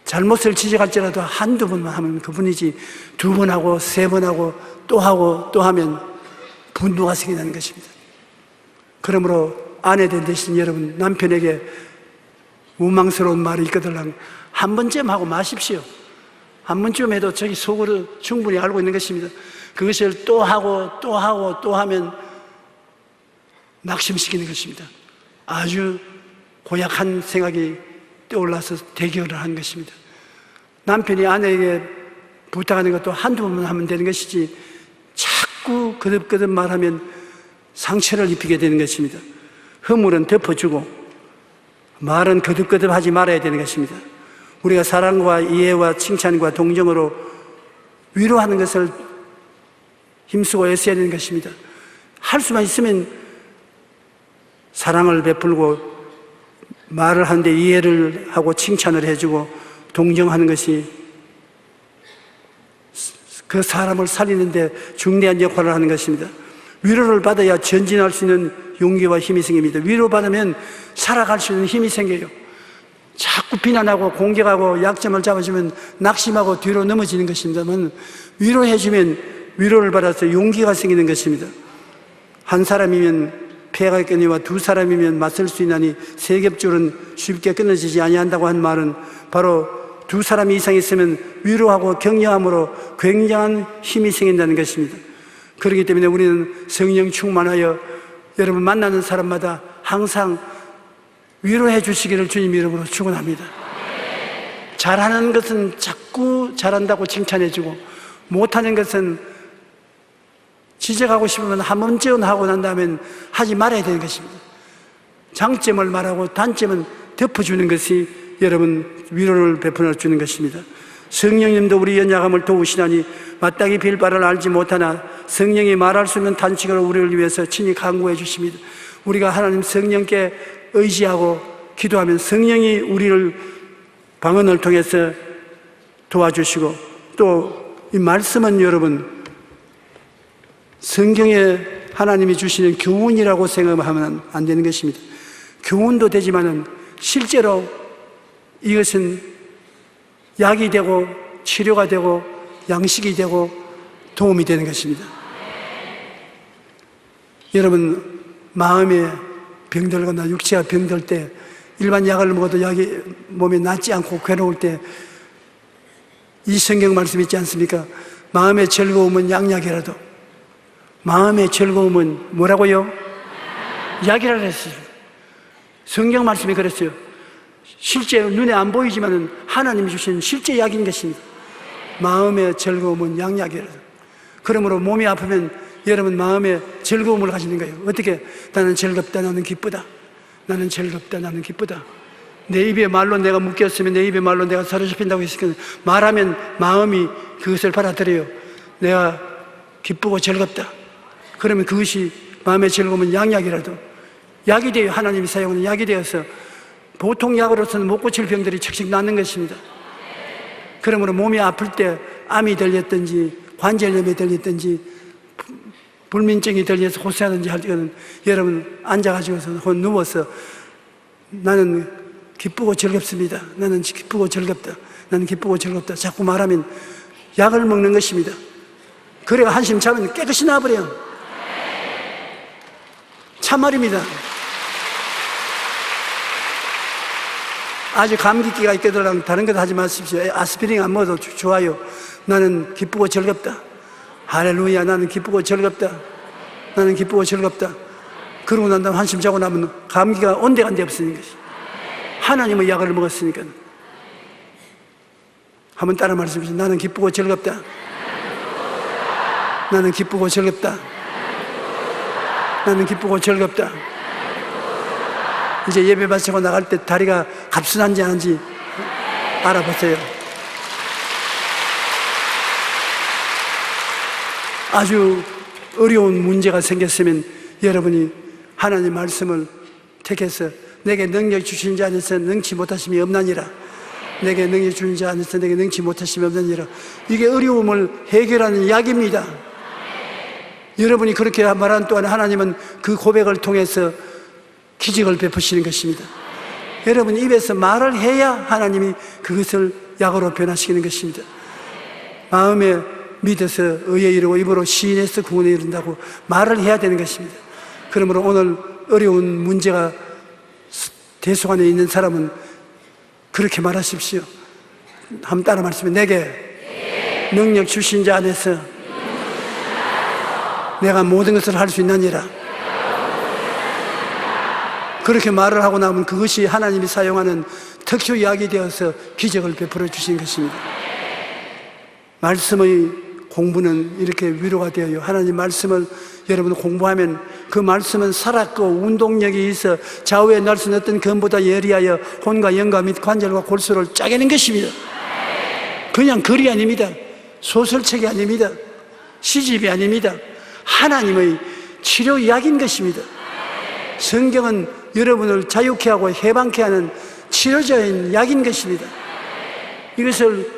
잘못을 지적할지라도 한두 번만 하면 그분이지, 두 번 하고 세 번 하고 또 하면 분노가 생기는 것입니다. 그러므로 아내된 대신 여러분, 남편에게 원망스러운 말이 있거든 한 번쯤 하고 마십시오. 한 번쯤 해도 저기 속으로 충분히 알고 있는 것입니다. 그것을 또 하면 낙심시키는 것입니다. 아주 고약한 생각이 떠올라서 대결을 하는 것입니다. 남편이 아내에게 부탁하는 것도 한두 번만 하면 되는 것이지 자꾸 거듭거듭 말하면 상처를 입히게 되는 것입니다. 허물은 덮어주고 말은 거듭거듭 하지 말아야 되는 것입니다. 우리가 사랑과 이해와 칭찬과 동정으로 위로하는 것을 힘쓰고 애써야 되는 것입니다. 할 수만 있으면 사랑을 베풀고 말을 하는데 이해를 하고 칭찬을 해주고 동정하는 것이 그 사람을 살리는데 중대한 역할을 하는 것입니다. 위로를 받아야 전진할 수 있는 용기와 힘이 생깁니다. 위로받으면 살아갈 수 있는 힘이 생겨요. 자꾸 비난하고 공격하고 약점을 잡아주면 낙심하고 뒤로 넘어지는 것입니다만, 위로해주면 위로를 받아서 용기가 생기는 것입니다. 한 사람이면 폐가 있거니와 두 사람이면 맞설 수 있나니 세 겹줄은 쉽게 끊어지지 아니한다고 한 말은 바로 두 사람 이상 있으면 위로하고 격려함으로 굉장한 힘이 생긴다는 것입니다. 그렇기 때문에 우리는 성령 충만하여 여러분 만나는 사람마다 항상 위로해 주시기를 주님 이름으로 축원합니다. 잘하는 것은 자꾸 잘한다고 칭찬해주고, 못하는 것은 지적하고 싶으면 한 번쯤 하고 난 다음엔 하지 말아야 되는 것입니다. 장점을 말하고 단점은 덮어주는 것이 여러분 위로를 베풀어 주는 것입니다. 성령님도 우리 연약함을 도우시나니 마땅히 빌 바를 알지 못하나 성령이 말할 수 있는 단식으로 우리를 위해서 친히 간구해 주십니다. 우리가 하나님 성령께 의지하고 기도하면 성령이 우리를 방언을 통해서 도와주시고, 또 이 말씀은 여러분 성경에 하나님이 주시는 교훈이라고 생각하면 안 되는 것입니다. 교훈도 되지만은 실제로 이것은 약이 되고 치료가 되고 양식이 되고 도움이 되는 것입니다. 여러분, 마음에 병들거나 육체가 병들 때 일반 약을 먹어도 약이 몸에 낫지 않고 괴로울 때 이 성경 말씀 있지 않습니까? 마음의 즐거움은 양약이라도, 마음의 즐거움은 뭐라고요? 약이라고 했어요. 성경 말씀이 그랬어요. 실제 눈에 안 보이지만은 하나님이 주신 실제 약인 것입니다. 마음의 즐거움은 양약이라도. 그러므로 몸이 아프면 여러분 마음의 즐거움을 가지는 거예요. 어떻게? 나는 즐겁다, 나는 기쁘다. 나는 즐겁다, 나는 기쁘다. 내 입에 말로 내가 묶였으면 내 입에 말로 내가 사로잡힌다고 했으니까 말하면 마음이 그것을 받아들여요. 내가 기쁘고 즐겁다. 그러면 그것이 마음의 즐거움은 양약이라도 약이 돼요. 하나님이 사용하는 약이 되어서 보통 약으로서는 못 고칠 병들이 척척 낫는 것입니다. 그러므로 몸이 아플 때 암이 들렸든지 관절염이 들렸든지 불면증이 들려서 호소하든지 할 때는 여러분 앉아가지고서 혹은 누워서 나는 기쁘고 즐겁습니다. 나는 기쁘고 즐겁다. 나는 기쁘고 즐겁다. 자꾸 말하면 약을 먹는 것입니다. 그래가 한심 자면 깨끗이 나버려요. 참말입니다. 아주 감기기가 있거든 다른 것 하지 마십시오. 아스피린 안 먹어도 좋아요. 나는 기쁘고 즐겁다. 할렐루야. 나는 기쁘고 즐겁다. 나는 기쁘고 즐겁다. 그러고 난 다음 한심 자고 나면 감기가 온데간데 없으니까. 하나님의 약을 먹었으니까. 한번 따라 말씀해 주세요. 나는 기쁘고 즐겁다. 나는 기쁘고 즐겁다. 나는 기쁘고 즐겁다. 이제 예배 마치고 나갈 때 다리가 갑순한지 아닌지 알아보세요. 아주 어려운 문제가 생겼으면 여러분이 하나님 말씀을 택해서 내게 능력 주신 자 안에서 능치 못하심이 없나니라. 내게 능력 주신 자 안에서 내게 능치 못하심이 없나니라. 이게 어려움을 해결하는 약입니다. 여러분이 그렇게 말한 동안 하나님은 그 고백을 통해서 기적을 베푸시는 것입니다. 여러분 입에서 말을 해야 하나님이 그것을 약으로 변화시키는 것입니다. 마음에 믿어서 의에 이르고 입으로 시인해서 구원에 이른다고 말을 해야 되는 것입니다. 그러므로 오늘 어려운 문제가 대속안에 있는 사람은 그렇게 말하십시오. 한번 따라 말씀해. 내게 능력 주신 자 안에서 내가 모든 것을 할 수 있느니라. 그렇게 말을 하고 나면 그것이 하나님이 사용하는 특효 약이 되어서 기적을 베풀어 주신 것입니다. 말씀의 공부는 이렇게 위로가 되어요. 하나님 말씀을 여러분 공부하면 그 말씀은 살았고 운동력이 있어 좌우에 날 수 없던 검보다 예리하여 혼과 영과 및 관절과 골수를 짜게는 것입니다. 그냥 글이 아닙니다. 소설책이 아닙니다. 시집이 아닙니다. 하나님의 치료약인 것입니다. 성경은 여러분을 자유케 하고 해방케 하는 치료자인 약인 것입니다. 이것을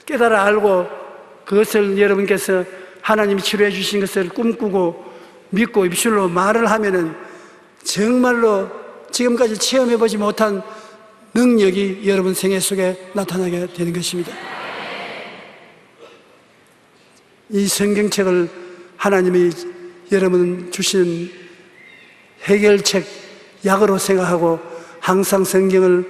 깨달아 알고 그것을 여러분께서 하나님이 치료해 주신 것을 꿈꾸고 믿고 입술로 말을 하면은 정말로 지금까지 체험해 보지 못한 능력이 여러분 생애 속에 나타나게 되는 것입니다. 이 성경책을 하나님이 여러분 주신 해결책, 약으로 생각하고 항상 성경을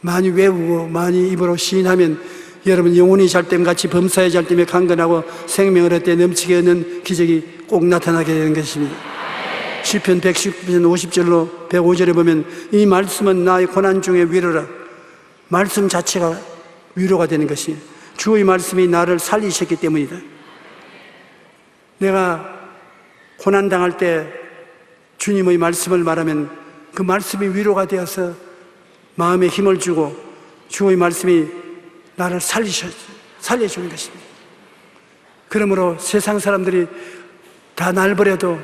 많이 외우고 많이 입으로 시인하면 여러분 영혼이 잘됨 같이 범사에 잘됨에 강건하고 생명을 얻되 넘치게 얻는 기적이 꼭 나타나게 되는 것입니다. 시편 119편 50절로 105절에 보면 이 말씀은 나의 고난 중에 위로라. 말씀 자체가 위로가 되는 것이 주의 말씀이 나를 살리셨기 때문이다. 내가 고난당할 때 주님의 말씀을 말하면 그 말씀이 위로가 되어서 마음에 힘을 주고 주의 말씀이 나를 살려주는 것입니다. 그러므로 세상 사람들이 다 날 버려도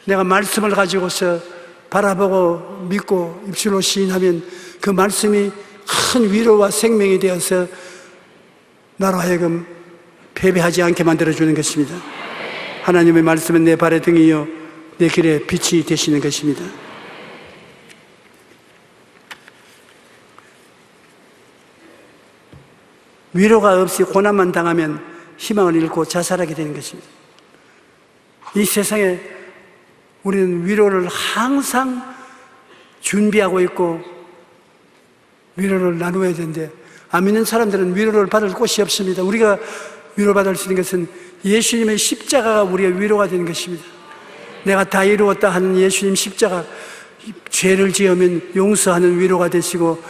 내가 말씀을 가지고서 바라보고 믿고 입술로 시인하면 그 말씀이 큰 위로와 생명이 되어서 나로 하여금 패배하지 않게 만들어주는 것입니다. 하나님의 말씀은 내 발의 등이요 내 길에 빛이 되시는 것입니다. 위로가 없이 고난만 당하면 희망을 잃고 자살하게 되는 것입니다. 이 세상에 우리는 위로를 항상 준비하고 있고 위로를 나누어야 되는데 안 믿는 사람들은 위로를 받을 곳이 없습니다. 우리가 위로받을 수 있는 것은 예수님의 십자가가 우리의 위로가 되는 것입니다. 내가 다 이루었다 하는 예수님 십자가, 죄를 지으면 용서하는 위로가 되시고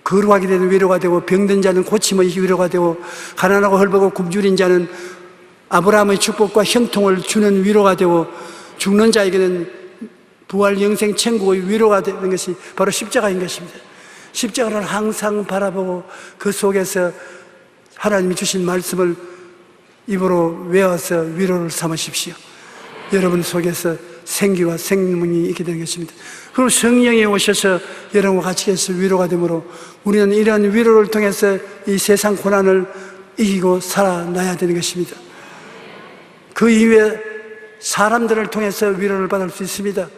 거룩하게 되는 위로가 되고 병든 자는 고침의 위로가 되고 가난하고 헐벗고 굶주린 자는 아브라함의 축복과 형통을 주는 위로가 되고 죽는 자에게는 부활 영생 천국의 위로가 되는 것이 바로 십자가인 것입니다. 십자가를 항상 바라보고 그 속에서 하나님이 주신 말씀을 입으로 외워서 위로를 삼으십시오. 여러분 속에서 생기와 생명이 있게 되는 것입니다. 그리고 성령이 오셔서 여러분과 같이 해서 위로가 되므로 우리는 이런 위로를 통해서 이 세상 고난을 이기고 살아나야 되는 것입니다. 그 이후에 사람들을 통해서 위로를 받을 수 있습니다.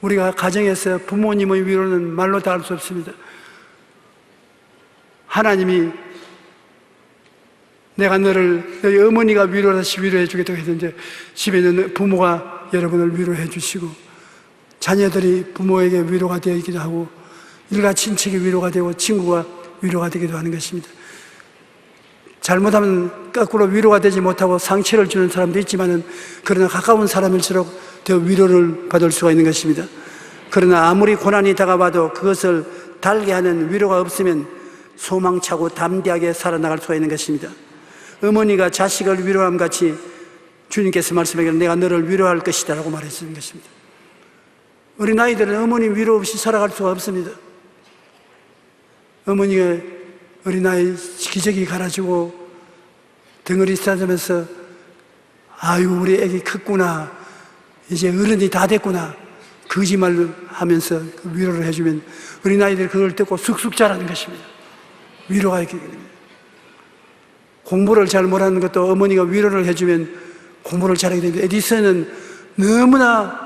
우리가 가정에서 부모님의 위로는 말로 다 할 수 없습니다. 하나님이 내가 너희 어머니가 위로하시 위로해 주겠다고 했는데 집에 있는 부모가 여러분을 위로해 주시고 자녀들이 부모에게 위로가 되기도 하고 일가 친척이 위로가 되고 친구가 위로가 되기도 하는 것입니다. 잘못하면 거꾸로 위로가 되지 못하고 상처를 주는 사람도 있지만은 그러나 가까운 사람일수록 더 위로를 받을 수가 있는 것입니다. 그러나 아무리 고난이 다가와도 그것을 달게 하는 위로가 없으면 소망차고 담대하게 살아나갈 수가 있는 것입니다. 어머니가 자식을 위로함 같이 주님께서 말씀하기를 내가 너를 위로할 것이다 라고 말했는 것입니다. 어린아이들은 어머니 위로 없이 살아갈 수가 없습니다. 어머니가 어린아이 기저귀 갈아주고 덩어리 싸주면서 아유 우리 애기 컸구나 이제 어른이 다 됐구나 거짓말을 하면서 위로를 해주면 어린아이들이 그걸 듣고 쑥쑥 자라는 것입니다. 위로가 있기 때문에 공부를 잘 못하는 것도 어머니가 위로를 해주면 공부를 잘하게 됩니다. 에디슨은 너무나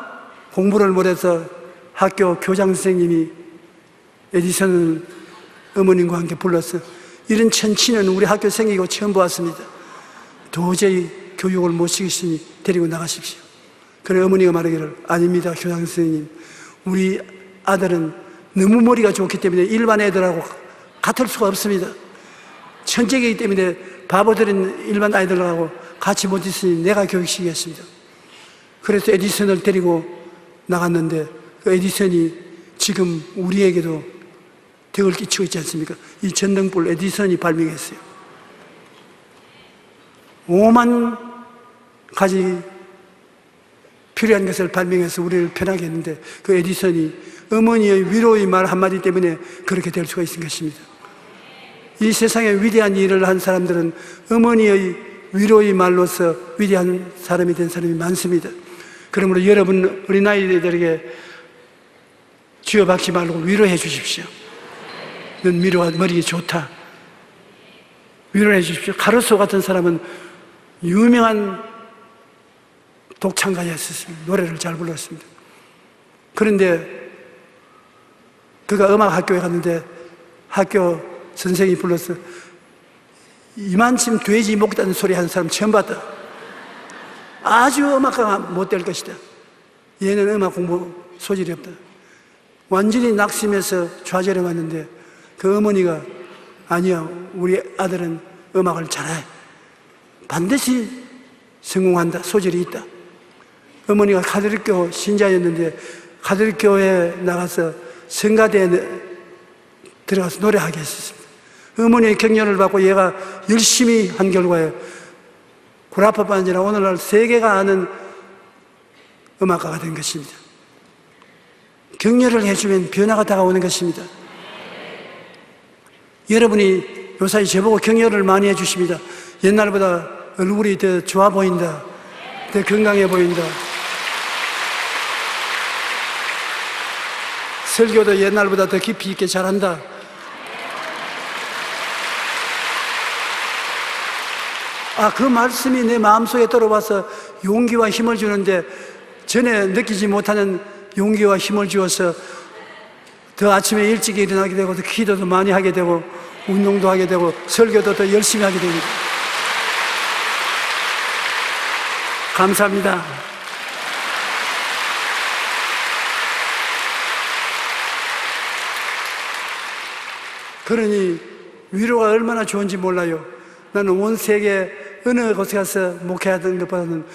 공부를 못해서 학교 교장 선생님이 에디슨은 어머님과 함께 불렀어. 이런 천치는 우리 학교 생기고 처음 보았습니다. 도저히 교육을 못 시키시니 데리고 나가십시오. 그래 어머니가 말하기를 아닙니다 교장 선생님, 우리 아들은 너무 머리가 좋기 때문에 일반 애들하고 같을 수가 없습니다. 천재이기 때문에 바보들은 일반 아이들하고 같이 못 있으니 내가 교육시키겠습니다. 그래서 에디슨을 데리고 나갔는데 그 에디슨이 지금 우리에게도 덕을 끼치고 있지 않습니까? 이 전등불 에디슨이 발명했어요. 5만 가지 필요한 것을 발명해서 우리를 편하게 했는데 그 에디슨이 어머니의 위로의 말 한마디 때문에 그렇게 될 수가 있는 것입니다. 이 세상에 위대한 일을 한 사람들은 어머니의 위로의 말로서 위대한 사람이 된 사람이 많습니다. 그러므로 여러분 어린아이들에게 쥐어박지 말고 위로해 주십시오. 넌 위로가 머리가 좋다. 위로해 주십시오. 카루소 같은 사람은 유명한 독창가였습니다. 노래를 잘 불렀습니다. 그런데 그가 음악학교에 갔는데 학교 선생이 불러서 이만큼 돼지 먹다는 소리 하는 사람 처음 봤다. 아주 음악가가 못 될 것이다. 얘는 음악 공부 소질이 없다. 완전히 낙심해서 좌절해 왔는데 그 어머니가 아니야 우리 아들은 음악을 잘해. 반드시 성공한다. 소질이 있다. 어머니가 가톨릭교 신자였는데 가톨릭교회에 나가서 성가대에 들어가서 노래하게 했었습니다. 어머니의 격려를 받고 얘가 열심히 한 결과에 구라파뿐 아니라 오늘날 세계가 아는 음악가가 된 것입니다. 격려를 해주면 변화가 다가오는 것입니다. 여러분이 요사이 저보고 격려를 많이 해주십니다. 옛날보다 얼굴이 더 좋아 보인다. 더 건강해 보인다. 설교도 옛날보다 더 깊이 있게 잘한다. 그 말씀이 내 마음속에 들어와서 용기와 힘을 주는데 전에 느끼지 못하는 용기와 힘을 주어서 더 아침에 일찍 일어나게 되고 더 기도도 많이 하게 되고 운동도 하게 되고 설교도 더 열심히 하게 됩니다. 감사합니다. 그러니 위로가 얼마나 좋은지 몰라요. 나는 온 세계 어느 곳에 가서 목회하던 것보다는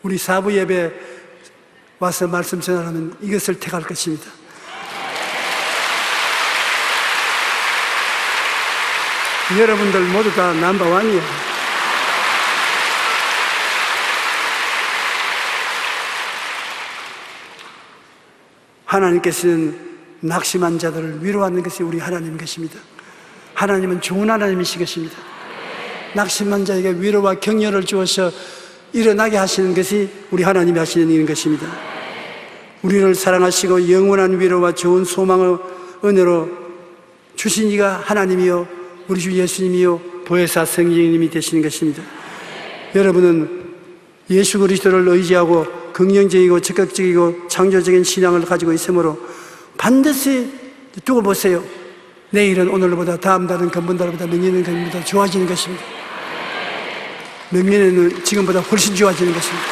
우리 사부 예배 와서 말씀 전하면 이것을 택할 것입니다. 여러분들 모두 다 넘버원이에요. 하나님께서는 낙심한 자들을 위로하는 것이 우리 하나님 것입니다. 하나님은 좋은 하나님이시 것입니다. 낙심한 자에게 위로와 격려를 주어서 일어나게 하시는 것이 우리 하나님이 하시는 일인 것입니다. 우리를 사랑하시고 영원한 위로와 좋은 소망의 은혜로 주신 이가 하나님이요 우리 주 예수님이요 보혜사 성령님이 되시는 것입니다. 여러분은 예수 그리스도를 의지하고 긍정적이고 적극적이고 창조적인 신앙을 가지고 있으므로 반드시 두고 보세요. 내일은 오늘보다, 다음 달은 금번달보다,明年은 금년보다 좋아지는 것입니다.明年은 지금보다 훨씬 좋아지는 것입니다.